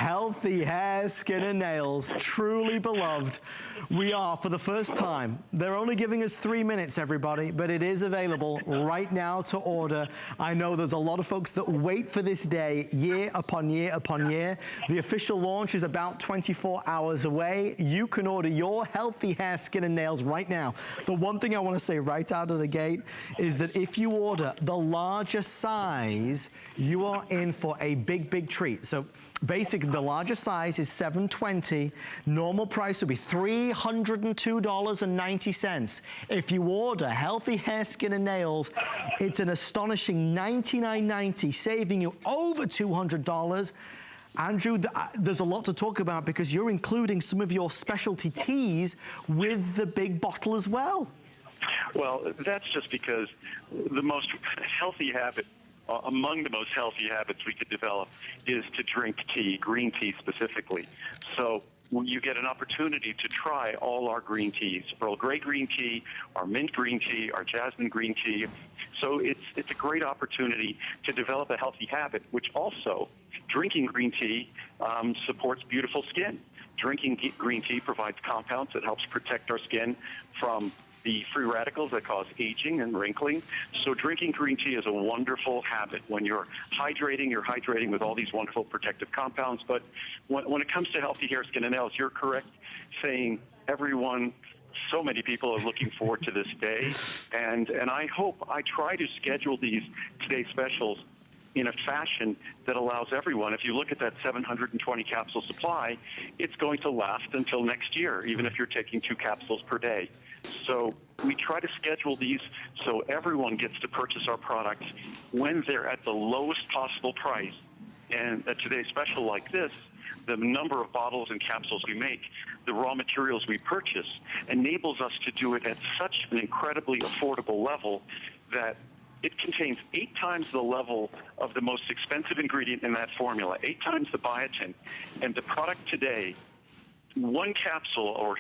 Healthy hair, skin, and nails, truly beloved. We are, for the first time, they're only giving us 3 minutes, everybody, but it is available right now to order. I know there's a lot of folks that wait for this day year upon year upon year. The official launch is about 24 hours away. You can order your healthy hair, skin, and nails right now. The one thing I want to say right out of the gate is that if you order the larger size, you are in for a big, big treat. So basically, the larger size is $720. Normal price will be $302.90. If you order healthy hair, skin, and nails, it's an astonishing $99.90, saving you over $200. Andrew, there's a lot to talk about because you're including some of your specialty teas with the big bottle as well. Well, that's just because the most healthy habit, among the most healthy habits we could develop, is to drink tea, green tea specifically. So you get an opportunity to try all our green teas, Earl Grey green tea, our mint green tea, our jasmine green tea. So it's a great opportunity to develop a healthy habit, which also, drinking green tea supports beautiful skin. Drinking green tea provides compounds that helps protect our skin from the free radicals that cause aging and wrinkling. So drinking green tea is a wonderful habit. When you're hydrating with all these wonderful protective compounds. But when it comes to healthy hair, skin, and nails, you're correct saying everyone, so many people are looking forward to this day. And I try to schedule these today's specials in a fashion that allows everyone. If you look at that 720 capsule supply, it's going to last until next year, even if you're taking 2 capsules per day. So we try to schedule these so everyone gets to purchase our products when they're at the lowest possible price. And at today's special like this, the number of bottles and capsules we make, the raw materials we purchase, enables us to do it at such an incredibly affordable level that it contains 8 times the level of the most expensive ingredient in that formula, 8 times the biotin. And the product today, 1 capsule or